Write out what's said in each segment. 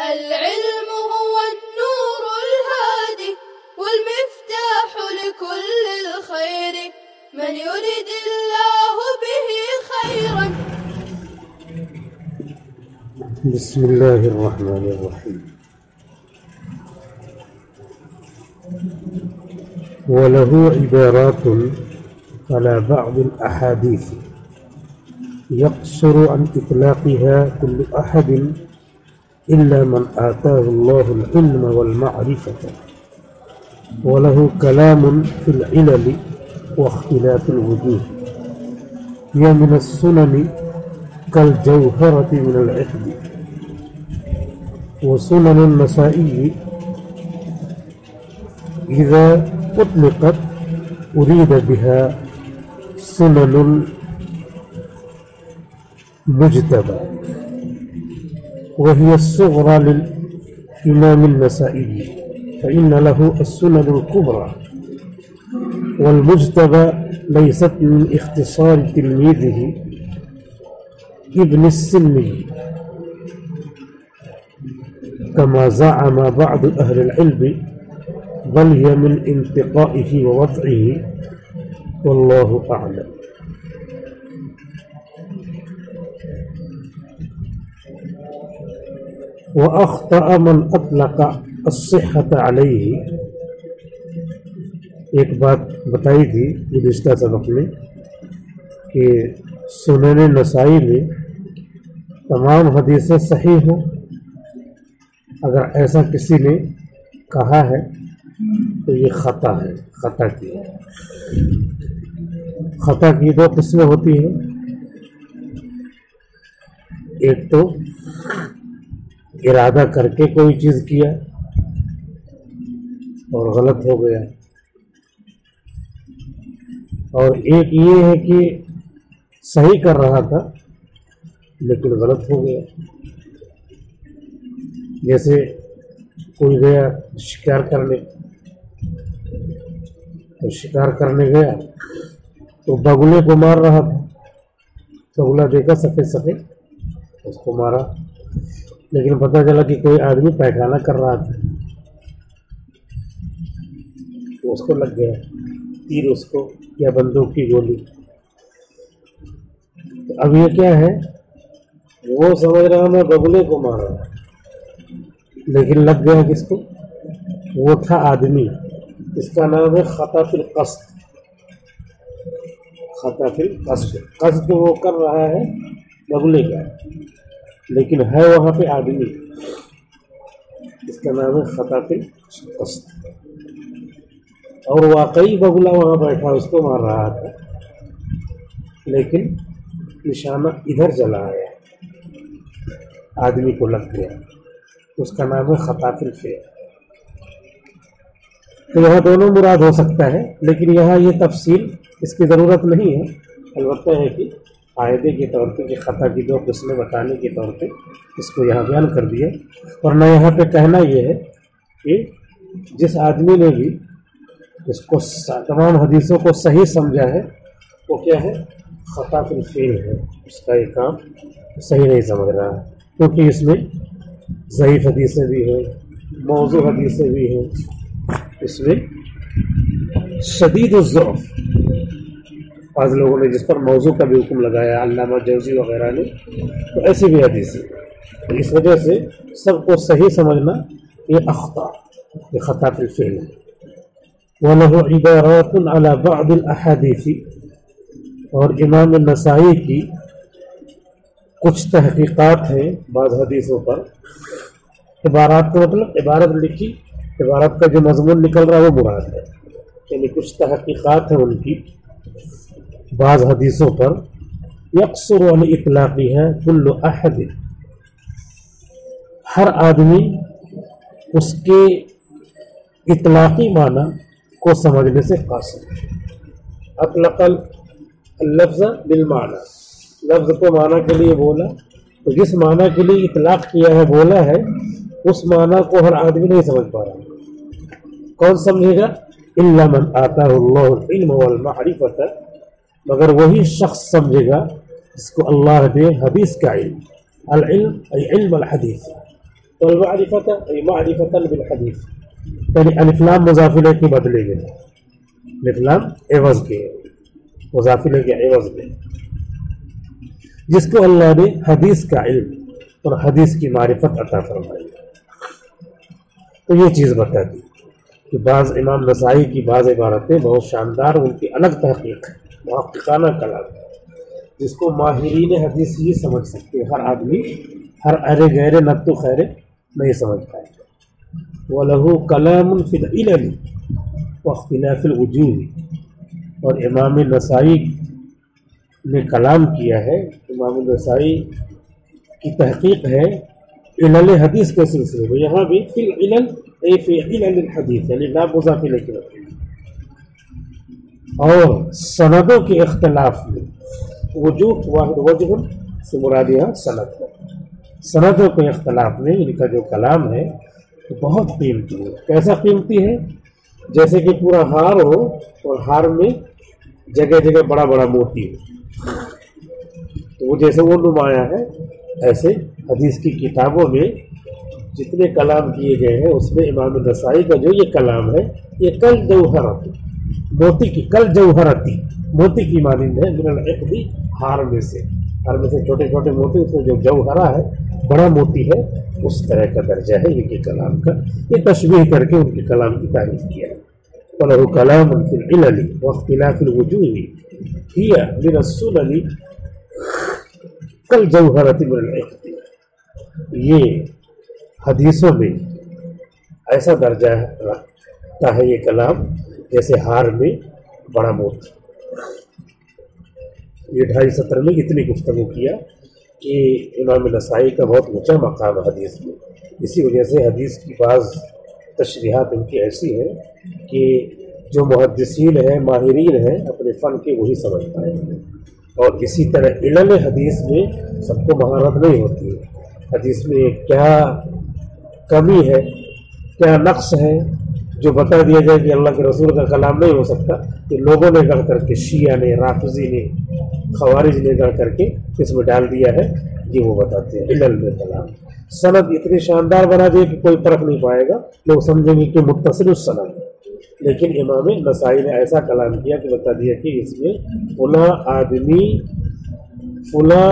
العلم هو النور الهادي والمفتاح لكل الخير، من يرد الله به خيرا. بسم الله الرحمن الرحيم. وله عبارات على بعض الأحاديث يقصر عن إطلاقها كل أحد إلا من آتاه الله العلم والمعرفة، وله كلام في العلل واختلاف الوجوه، هي من السنن كالجوهرة من العقد. وسنن النسائي إذا أطلقت أريد بها سنن المجتبى، وهي الصغرى للإمام النسائي، فإن له السنن الكبرى. والمجتبى ليست من اختصار تلميذه ابن السني كما زعم بعض أهل العلم، بل هي من انتقائه ووضعه، والله أعلم. وأخطأ من أطلق الصحة عليه. ایک بات بتائی تھی گزشتہ سبق میں کہ سنن نسائی میں تمام حدیثیں صحیح ہوں، اگر ایسا کسی نے کہا ہے تو یہ خطا ہے، خطا کی ہے۔ خطا کی دو قسمیں ہوتی ہیں، ایک تو ارادہ کر کے کوئی چیز کیا اور غلط ہو گیا، اور ایک یہ ہے کہ صحیح کر رہا تھا لیکن غلط ہو گیا۔ جیسے کوئی گیا شکار کرنے، تو شکار کرنے گیا تو بگلے کو مار رہا تھا، بگلا دیکھا سفید سفید، اس کو مارا، لیکن پتہ چلا کہ کوئی آدمی پیخانہ کر رہا تھا، تو اس کو لگ گیا تیر، اس کو یا بندوق کی گولی۔ تو اب یہ کیا ہے، وہ سمجھ رہا میں بگلے کو مار رہا، لیکن لگ گیا کس کو؟ وہ تھا آدمی۔ اس کا نام ہے خطا فی القصد۔ خطا فی القصد، قصد وہ کر رہا ہے بگلے کا، لیکن ہے وہاں پہ آدمی، اس کا نام ہے خطا فی القصد۔ اور واقعی بگلا وہاں بیٹھا اس کو مار رہا تھا، لیکن نشانہ ادھر چلا آیا، آدمی کو لگ گیا، اس کا نام ہے خطا فی الفعل۔ تو یہاں دونوں مراد ہو سکتا ہے، لیکن یہاں یہ تفصیل اس کی ضرورت نہیں ہے، البتہ ہے کہ قاعدے کے طور پہ کہ خطا کی دو قسمیں بتانے کے طور پہ اس کو یہاں بیان کر دیا۔ ورنہ یہاں پہ کہنا یہ ہے کہ جس آدمی نے بھی اس کو تمام حدیثوں کو صحیح سمجھا ہے وہ کیا ہے؟ خطا فی الفعل ہے، اس کا یہ کام صحیح نہیں سمجھ رہا ہے، کیونکہ اس میں ضعیف حدیثیں بھی ہیں، موضوع حدیثیں بھی ہیں، اس میں شدید الضعف، بعض لوگوں نے جس پر موضوع کا بھی حکم لگایا، علامہ جوزی وغیرہ نے، تو ایسی بھی حدیثیں۔ اس وجہ سے سب کو صحیح سمجھنا یہ اخطاء، یہ خطا فی الفعل ہے۔ وَلَهُ عِبَارَاتٌ عَلَى بَعْضِ الْأَحَادِيثِ، اور امام النسائی کی کچھ تحقیقات ہیں بعض حدیثوں پر۔ عبارات کا مطلب عبارت لکھی، عبارت کا جو مضمون نکل رہا ہے وہ مراد ہے، یعنی کچھ تحقیقات ہیں ان کی بعض حدیثوں پر۔ یقصر عن اطلاقها کل احد، ہر آدمی اس کے اطلاقی معنی کو سمجھنے سے قاصر ہے۔ اطلق اللفظ بالمعنی، لفظ کو معنی کے لیے بولا، تو جس معنی کے لیے اطلاق کیا ہے، بولا ہے، اس معنی کو ہر آدمی نہیں سمجھ پا رہا۔ کون سمجھے گا؟ الا من آتاہ اللہ العلم والمعرفۃ، مگر وہی شخص سمجھے گا جس کو اللہ نے حدیث کا علم، العلم ای علم الحدیث، والمعرفت معرفتا بالحدیث، یعنی الفلام مضافلہ کے بدلے میں، الفلام عوض کے، مضافلہ کے عوض میں، جس کو اللہ نے حدیث کا علم اور حدیث کی معرفت عطا فرمائی۔ تو یہ چیز بتا دی کہ بعض امام نسائی کی بعض عبارتیں بہت شاندار، ان کی الگ تحقیق ہے، محققانہ کلام ہے، جس کو ماہرین حدیث ہی سمجھ سکتے ہیں، ہر آدمی ہر ارے گہرے نقط و خیرے نہیں سمجھ پائے گا۔ وَلَهُ كَلَامٌ فِي الْعِلَلِ وَاخْتِلَافِ الْوُجُوهِ، اور امام نسائی نے کلام کیا ہے، امام نسائی کی تحقیق ہے علل حدیث کے سلسلے میں، یہاں بھی فی العلل اے فی علل الحدیث، یعنی لا مضافلہ کے مطلب، اور سندوں کے اختلاف میں، وجوہ واحد وجہ سے مراد یہاں سند ہے، سندوں کے اختلاف میں ان کا جو کلام ہے وہ بہت قیمتی ہے۔ کیسا قیمتی ہے؟ جیسے کہ پورا ہار ہو اور ہار میں جگہ جگہ بڑا بڑا موتی ہو، تو وہ جیسے وہ نمایاں ہے، ایسے حدیث کی کتابوں میں جتنے کلام کیے گئے ہیں اس میں امام نسائی کا جو یہ کلام ہے یہ کل جوہرتی، موتی کی، کل جوہرتی، موتی کی مانند ہے، من العقد، ہار میں سے چھوٹے چھوٹے موتی، اس میں جو جوہرہ ہے بڑا موتی ہے، اس طرح کا درجہ ہے ان کے کلام کا۔ یہ تشبیہ کر کے ان کے کلام کی تعریف کیا ہے۔ وَلَهُ كَلَامٌ فِي الْعِلَلِ وَاخْتِلَافِ الْوُجُوهِ هِيَ مِنَ السُّنَنِ كَالْجَوْهَرَةِ مِنَ الْعِقْدِ، یہ حدیثوں میں ایسا درجہ رکھتا ہے یہ کلام جیسے ہار میں بڑا موتی۔ یہ 2.5 سطر میں اتنی گفتگو کیا کہ امام نسائی کا بہت اونچا مقام ہے حدیث میں، اسی وجہ سے حدیث کی بعض تشریحات ان کی ایسی ہیں کہ جو محدثین ہیں، ماہرین ہیں اپنے فن کے، وہی سمجھ پائیں گے۔ اور اسی طرح علم حدیث میں سب کو مہارت نہیں ہوتی ہے، حدیث میں کیا کمی ہے، کیا نقص ہے، جو بتا دیا جائے کہ اللہ کے رسول کا کلام نہیں ہو سکتا، کہ لوگوں نے گڑھ کر کے، شیعہ نے، رافضی نے، خوارج نے گڑھ کر کے اس میں ڈال دیا ہے، یہ وہ بتاتے ہیں علل میں کلام۔ سند اتنی شاندار بنا دیا کہ کوئی فرق نہیں پائے گا، لوگ سمجھیں گے کہ متصل السند، لیکن امام نسائی نے ایسا کلام کیا کہ بتا دیا کہ اس میں فلاں آدمی فلاں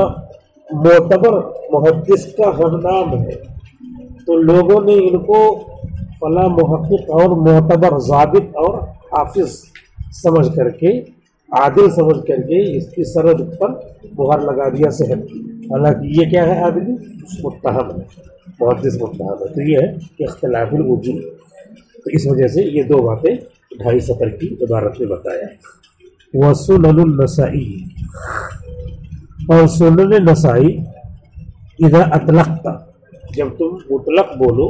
معتبر محدث کا ہم نام ہے، تو لوگوں نے ان کو فلاں محقق اور معتبر ضابط اور حافظ سمجھ کر کے، عادل سمجھ کر کے اس کی سند پر مہر لگا دیا صحت کی، حالانکہ یہ کیا ہے؟ آدمی متہم ہے، محدث متہم ہے۔ تو یہ ہے اختلاف الوجوہ۔ تو اس وجہ سے یہ دو باتیں 2.5 سطر کی عبارت میں بتایا۔ وَسُنَنُ النَّسَائی، اور سنن نسائی، اذا اطلقت، جب تم مطلق بولو،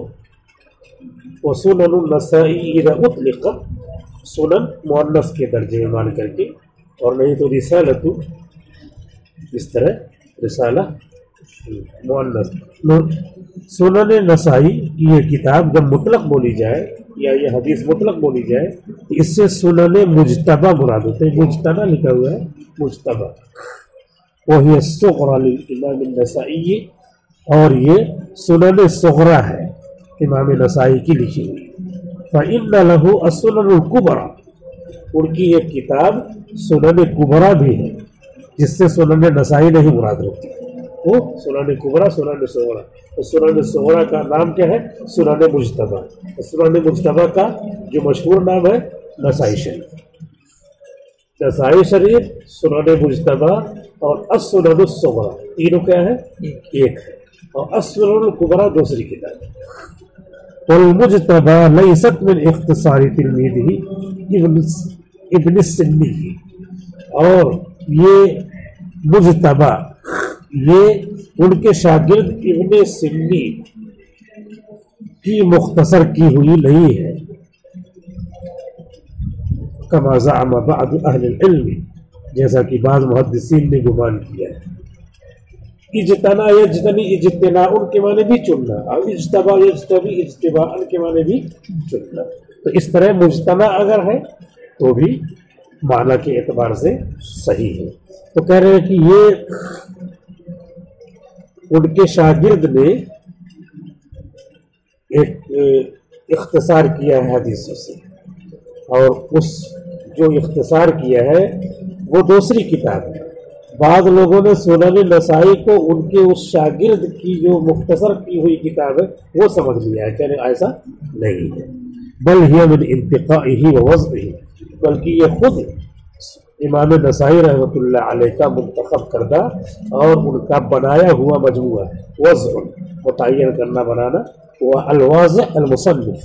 وَسُنَنُ النَّسَائی اذا اطلق، سنن مؤنث کے درجے میں مان کر کے، اور نہیں تو رسالت، اس طرح رسالہ مؤنث۔ سنن نسائی یہ کتاب جب مطلق بولی جائے یا یہ حدیث مطلق بولی جائے تو اس سے سنن مجتبہ مراد ہوتے ہیں، مجتبہ لکھا ہوا ہے، مجتبہ، وہی الصغرى للامام النسائی، اور یہ سنن صغرى ہے امام نسائی کی لکھی ہوئی۔ فإن له السنن الكبرى، ان کی ایک کتاب سنن کبریٰ بھی ہے، جس سے سنن نسائی نہیں مراد رکھتی، وہ سنن کبریٰ، سنن صغریٰ۔ سنن صغریٰ کا نام کیا ہے؟ سنن مجتبہ۔ سنن مجتبہ کا جو مشہور نام ہے نسائی شریف، نسائی شریف، سنن مجتبہ اور السنن الصغریٰ، تینوں کیا ہے؟ ایک ہے، اور السنن الکبریٰ دوسری کتاب ہے۔ والمجتبہ لیست من اختصار تلمیذہ ابن السنی، اور یہ مجتبہ یہ ان کے شاگرد ابن سنی کی مختصر کی ہوئی نہیں ہے، کما زعم بعض اہل العلم، جیسا کہ بعض محدثین نے گمان کیا ہے۔ اجتنا یجتنی، اجتنا ان کے معنی بھی چننا، اور اجتبا یجتبی، اجتباء ان کے معنی بھی چننا۔ تو اس طرح مجتنا اگر ہے تو بھی معنی کے اعتبار سے صحیح ہے۔ تو کہہ رہے ہیں کہ یہ ان کے شاگرد نے ایک اختصار کیا ہے حدیثوں سے، اور اس جو اختصار کیا ہے وہ دوسری کتاب ہے۔ بعض لوگوں نے سنن نسائی کو ان کے اس شاگرد کی جو مختصر کی ہوئی کتاب ہے وہ سمجھ لیا ہے، کہ ایسا نہیں ہے، بل ہی من انتقائہ و وضعہ، بلکہ یہ خود امام نسائی رحمۃ اللہ علیہ کا منتخب کردہ اور ان کا بنایا ہوا مجموعہ ہے۔ وضع متعین کرنا، بنانا، وہ الواضح المصنف،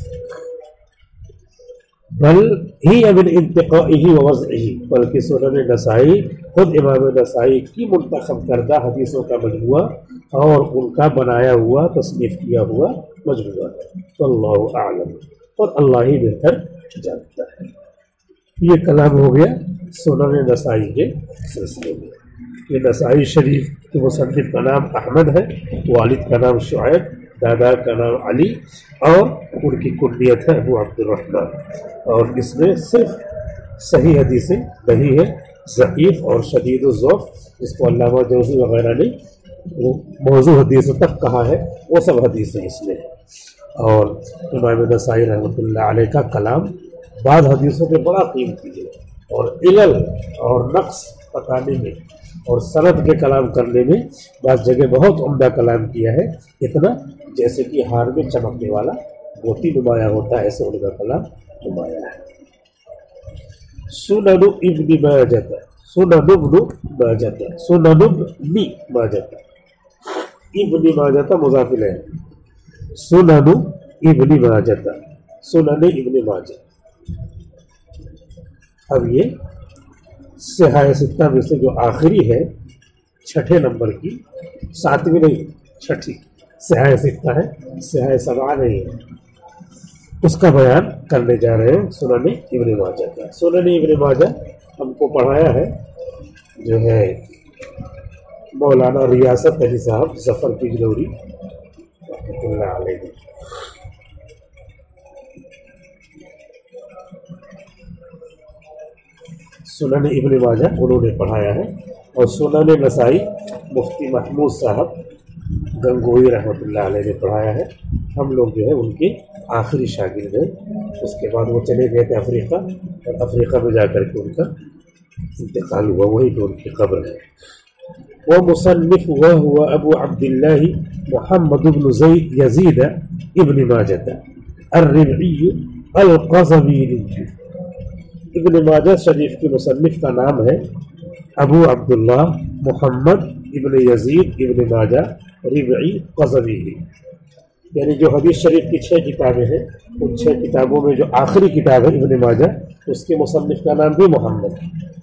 بل ہی من انتقائہ و وضعہ، بلکہ سنن نسائی خود امام نسائی کی منتخب کردہ حدیثوں کا مجموعہ اور ان کا بنایا ہوا تصنیف کیا ہوا مجموعہ ہے۔ واللہ اعلم، اور اللہ ہی بہتر جانتا ہے۔ یہ کلام ہو گیا سنن نسائی کے سلسلے میں۔ یہ نسائی شریف کے مصنف کا نام احمد ہے، والد کا نام شعیب، دادا کا نام علی، اور ان کی کنیت ہے ابو عبد الرحمن، اور اس میں صرف صحیح حدیثیں نہیں ہے، ضعیف اور شدید الضعف جس کو علامہ جوزی وغیرہ نے وہ موضوع حدیث تک کہا ہے، وہ سب حدیثیں اس میں ہیں۔ اور امام نسائی رحمۃ اللہ علیہ کا کلام بعض حدیثوں پہ بڑا قیمتی ہے، اور علل اور نقص بتانے میں اور سند کے کلام کرنے میں بعض جگہ بہت عمدہ کلام کیا ہے، اتنا جیسے کہ ہار میں چمکنے والا موتی نمایاں ہوتا ہے، ایسے ان کا کلام نمایاں ہے۔ سنن ابن ماجہ، سنن ابن ماجہ، سنن ابن ماجہ، ابن ماجہ مضاف الیہ، سنن ابن ماجہ، سنن ابن ماجہ۔ اب یہ صحاح ستہ میں سے جو آخری ہے، چھٹے نمبر کی، ساتویں نہیں چھٹی صحاح ستہ ہے، صحاح سبعہ نہیں ہے، اس کا بیان کرنے جا رہے ہیں سنن ابن ماجہ کا۔ سنن ابن ماجہ ہم کو پڑھایا ہے جو ہے مولانا ریاست علی صاحب ظفر بجلوری رحمۃ اللہ علیہ۔ سنن ابن ماجہ انہوں نے پڑھایا ہے، اور سنن نسائی مفتی محمود صاحب گنگوئی رحمۃ اللہ علیہ نے پڑھایا ہے۔ ہم لوگ جو ہے ان کے آخری شاگرد ہیں، اس کے بعد وہ چلے گئے تھے افریقہ، اور افریقہ میں جا کر کے ان کا انتقال ہوا، وہی تو ان کی قبر ہے۔ وہ مصنف وهو ابو عبد اللہ محمد بن یزید ابن ماجہ الربعی القزوینی۔ ابن ماجہ شریف کے مصنف کا نام ہے ابو عبداللہ محمد ابن یزید ابن ماجہ ربعی قزوینی، یعنی جو حدیث شریف کی 6 کتابیں ہیں، ان 6 کتابوں میں جو آخری کتاب ہے ابن ماجہ، اس کے مصنف کا نام بھی محمد،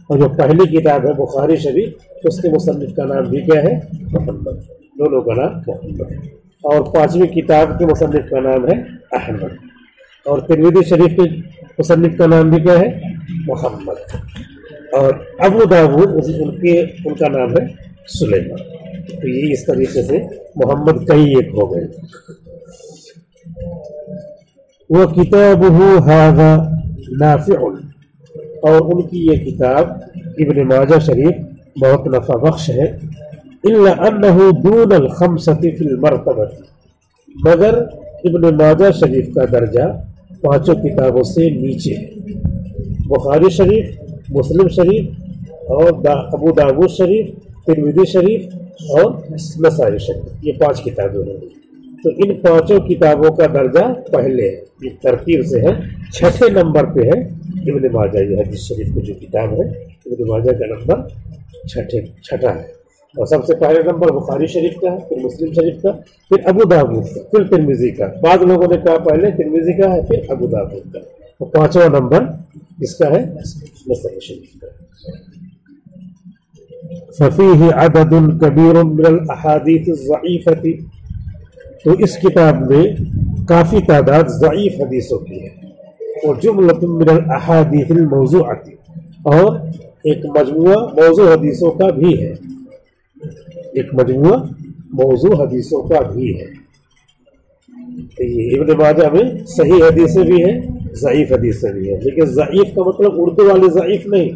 اور جو پہلی کتاب ہے بخاری شریف، اس کے مصنف کا نام بھی کیا ہے؟ محمد، دونوں کا نام محمد ہے۔ اور 5ویں کتاب کے مصنف کا نام ہے احمد، اور ترمذی شریف کے مصنف کا نام بھی کیا ہے؟ محمد، اور ابو داؤد ان کا نام ہے سلیمان۔ تو یہ اس طریقے سے محمد کئی ایک ہو گئے۔ وَكِتَابُهُ هَذَا نَافِعٌ، اور ان کی یہ کتاب ابن ماجہ شریف بہت نفع بخش ہے۔ إِلَّا أَنَّهُ دُونَ الْخَمْسَةِ فِي الْمَرْتَبَةِ، مگر ابن ماجہ شریف کا درجہ 5 کتابوں سے نیچے ہے۔ بخاری شریف، مسلم شریف، اور ابو داؤد شریف، ترمذی شریف اور نسائی شریف، یہ 5 کتابیں ہیں۔ تو ان 5 کتابوں کا درجہ پہلے ایک ترتیب سے ہے، 6 نمبر پہ ہے ابن ماجہ۔ یہ حدیث شریف کی جو کتاب ہے ابن ماجہ کا نمبر 6 ہے، اور سب سے پہلے نمبر بخاری شریف کا ہے، پھر مسلم شریف کا، پھر ابو داؤد کا، پھر ترمذی کا۔ بعض لوگوں نے کہا پہلے ترمذی کا ہے پھر ابو داؤد کا، تو 5واں نمبر اس کا ہے نسائی شریف کا۔ فَفِيهِ عَدَدٌ كَبِيرٌ مِّنَ الْأَحَادِيثِ الضَّعِيفَةِ، تو اس کتاب میں کافی تعداد ضعیف حدیثوں کی ہے، اور جملۃ من الاحادیث الموضوعۃ، اور ایک مجموعہ موضوع حدیثوں کا بھی ہے، ایک مجموعہ موضوع حدیثوں کا بھی ہے۔ یہ ابن ماجہ میں صحیح حدیثیں بھی ہیں، ضعیف حدیثیں بھی ہیں، لیکن ضعیف کا مطلب اردو والے ضعیف نہیں،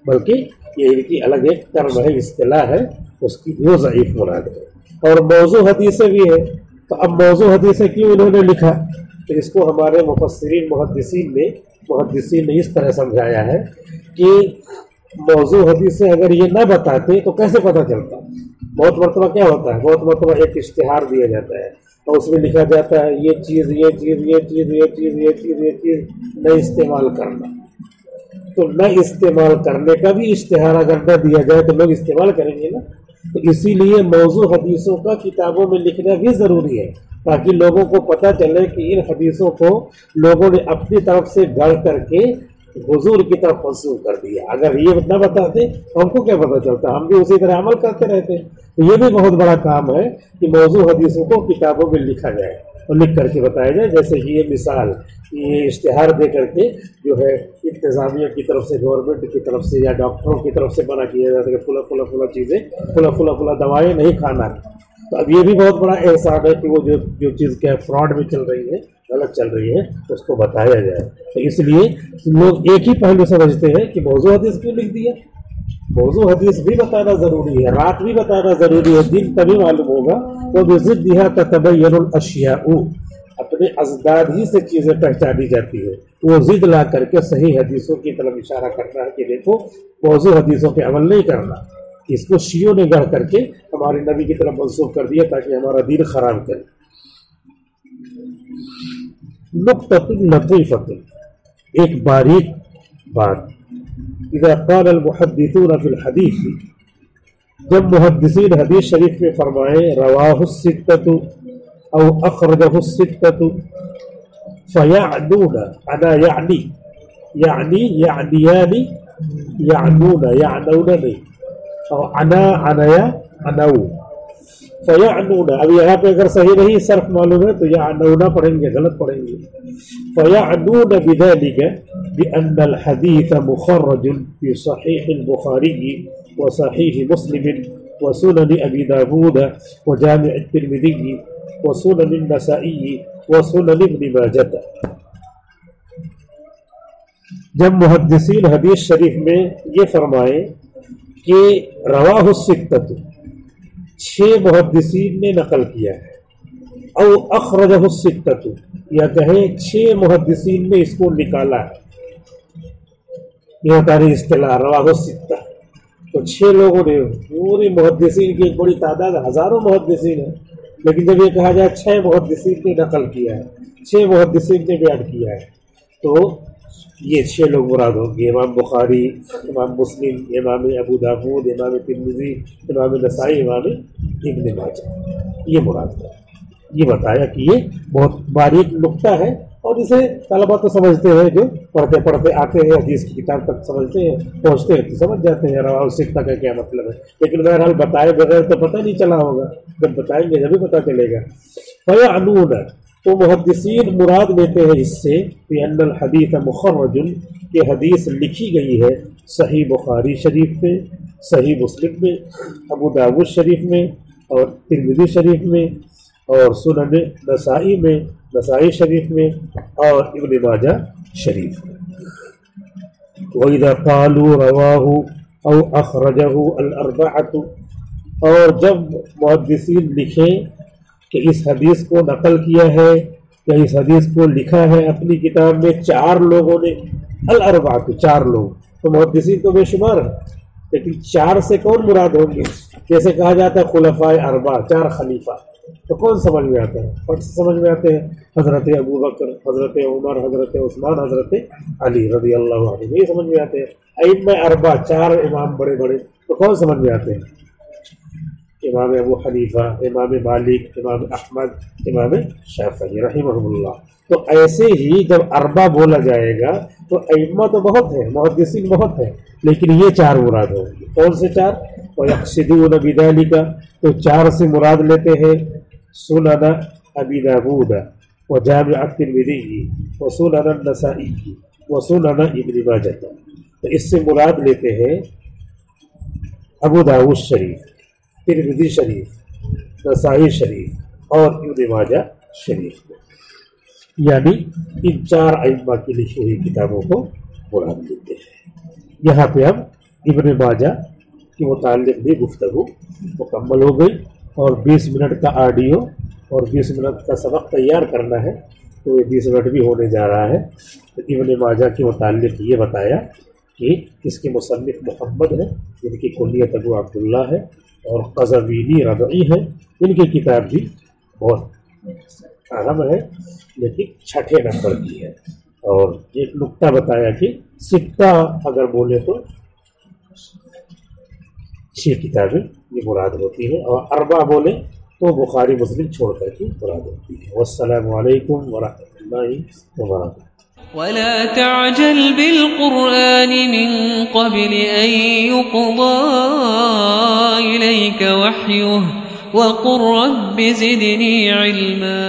بلکہ یہ ان کی الگ ایک ٹرم ہے، اصطلاح ہے، اس کی وہ ضعیف مراد ہے۔ اور موضوع حدیثیں بھی ہیں، تو اب موضوع حدیث کیوں انہوں نے لکھا؟ تو اس کو ہمارے مفسرین محدثین نے اس طرح سمجھایا ہے کہ موضوع حدیث اگر یہ نہ بتاتے تو کیسے پتہ چلتا؟ بہت مرتبہ کیا ہوتا ہے، بہت مرتبہ ایک اشتہار دیا جاتا ہے اور اس میں لکھا جاتا ہے یہ چیز نہ استعمال کرنا. تو نہ استعمال کرنے کا بھی اشتہار اگر نہ دیا جائے تو لوگ استعمال کریں گے نا. تو اسی لیے موضوع حدیثوں کا کتابوں میں لکھنا بھی ضروری ہے تاکہ لوگوں کو پتہ چلے کہ ان حدیثوں کو لوگوں نے اپنی طرف سے گڑھ کر کے حضور کی طرف منسوخ کر دیا. اگر یہ نہ بتاتے تو ہم کو کیا پتہ چلتا؟ ہم بھی اسی طرح عمل کرتے رہتے. تو یہ بھی بہت بڑا کام ہے کہ موضوع حدیثوں کو کتابوں میں لکھا جائے اور لکھ کر کے بتایا جائے. جیسے کہ یہ مثال یہ اشتہار دے کر کے جو ہے انتظامیہ کی طرف سے، گورنمنٹ کی طرف سے یا ڈاکٹروں کی طرف سے منع کیا جاتا ہے کہ فلا چیزیں، فلا دوائیں نہیں کھانا. تو اب یہ بھی بہت بڑا احسان ہے کہ وہ جو چیز کیا فراڈ میں چل رہی ہے، غلط چل رہی ہے، اس کو بتایا جائے. تو اس لیے لوگ ایک ہی پہلو سمجھتے ہیں کہ موضوع حدیث کیوں لکھ دیا. موضوع حدیث بھی بتانا ضروری ہے، رات بھی بتانا ضروری ہے، دن تبھی معلوم ہوگا. تو بضدها تتبین الاشیاء، اپنے ازداد ہی سے چیزیں پہچانی جاتی ہے. وہ ضد لا کر کے صحیح حدیثوں کی طرف اشارہ کرنا ہے کہ دیکھو موضوع حدیثوں پہ عمل نہیں کرنا. اس کو شیعوں نے گڑھ کر کے ہمارے نبی کی طرف منسوخ کر دیا تاکہ ہمارا دین خراب کرے. نقطۃ لطیفۃ، ایک باریک بات. اذا قال المحدثون فی الحدیث، جب محدثین حدیث شریف میں فرمائیں رواہ الستۃ او اخرجہ الستۃ، فیعنون، انا یعنی یعنیانی، یعنون نہیں، اور عنایا عنو، فیعنون. اب یہاں پہ اگر صحیح نہیں صرف معلوم ہے تو یعنون پڑھیں گے، غلط پڑھیں گے. فیعنون بذلک بأن الحدیث مخرج فی صحیح البخاری وصحیح مسلم وسنن ابی داود وجامع الترمذی وسنن النسائی وسنن ابن ماجہ. جب محدثین حدیث شریف میں یہ فرمائیں کہ رواہ الستۃ، 6 محدثین نے نقل کیا ہے، او اخرجہ الستۃ، یا کہیں 6 محدثین نے اس کو نکالا ہے. یہ ہوتا ہے اصطلاح رواہ الستہ. تو 6 لوگوں نے، پورے محدثین کی ایک بڑی تعداد، ہزاروں محدثین ہیں، لیکن جب یہ کہا جائے 6 محدثین نے نقل کیا ہے، 6 محدثین نے بیان کیا ہے، تو یہ 6 لوگ مراد ہوں گے. امام بخاری، امام مسلم، امام ابو داود، امام ترمذی، امام نسائی، امام ابن ماجہ، یہ مراد ہے. یہ بتایا کہ یہ بہت باریک نقطہ ہے اور اسے طلبہ تو سمجھتے ہیں، جو پڑھتے پڑھتے آتے ہیں حدیث کی کتاب تک سمجھتے ہیں، پہنچتے ہیں تو سمجھ جاتے ہیں رواہ الستہ کا کیا مطلب ہے. لیکن بہرحال بتائے بغیر تو پتہ نہیں چلا ہوگا، جب بتائیں گے جبھی پتہ چلے گا. فیعنون، تو محدثین مراد لیتے ہیں اس سے بأن الحدیث مخرج، کہ حدیث لکھی گئی ہے صحیح بخاری شریف میں، صحیح مسلم میں، ابو داود شریف میں اور ترمذی شریف میں اور سنن نسائی میں، نسائی شریف میں اور ابن ماجہ شریف میں. وَإِذَا قَالُوا رَوَاهُ أَوْ أَخْرَجَهُ الْأَرْبَعَةُ، اور جب محدثین لکھیں کہ اس حدیث کو نقل کیا ہے یا اس حدیث کو لکھا ہے اپنی کتاب میں 4 لوگوں نے، الاربعۃ، 4 لوگ، تو محدثین تو بے شمار ہیں، لیکن 4 سے کون مراد ہوں گے؟ جیسے کہا جاتا ہے خلفائے 4 4 خلیفہ، تو کون سمجھ میں آتا ہے؟ فرق سے سمجھ میں آتے ہیں حضرت ابو بکر، حضرت عمر، حضرت عثمان، حضرت علی رضی اللہ عنہ، یہ سمجھ میں آتے ہیں. ائمہ 4 4 امام بڑے بڑے، تو کون سمجھ میں آتے ہیں؟ امام ابو حنیفہ، امام مالک، امام احمد، امام شافعی رحمہ اللہ. تو ایسے ہی جب 4 بولا جائے گا تو ائمہ تو بہت ہیں، محدثین بہت ہیں، لیکن یہ 4 مراد ہوں گے. کون سے 4؟ وَيَقْصِدُونَ بِذَلِكَ، تو 4 سے مراد لیتے ہیں سنن ابی داود وجامع الترمذی وسنن النسائی وسنن ابن ماجہ. تو اس سے مراد لیتے ہیں ابو داود شریف، ترمذی شریف، نسائی شریف اور ابن ماجہ شریف کو، یعنی ان 4 ائمہ کی لکھی ہوئی کتابوں کو مراد لیتے ہیں. یہاں پہ اب ابن ماجہ کے متعلق بھی گفتگو مکمل ہو گئی. اور 20 منٹ کا آڈیو اور 20 منٹ کا سبق تیار کرنا ہے، تو یہ 20 منٹ بھی ہونے جا رہا ہے۔ تو ابن ماجہ کے متعلق یہ بتایا کہ اس کے مصنف محمد ہیں، جن کی کلیت ابو عبداللہ ہے، اور قزوینی ربعی ہیں، ان کی کتاب بھی بہت اہم ہے لیکن 6 نمبر کی ہے۔ اور ایک نقطہ بتایا کہ 6 اگر بولے تو 6 کتابیں یہ مراد ہوتی ہیں، اور 4 بولے تو بخاری مسلم چھوڑ کر کے مراد ہوتی ہے۔ والسلام علیکم ورحمۃ اللہ وبرکاتہ۔ ولا تعجل بالقرآن من قبل أن يقضى إليك وحيه وقل رب زدني علما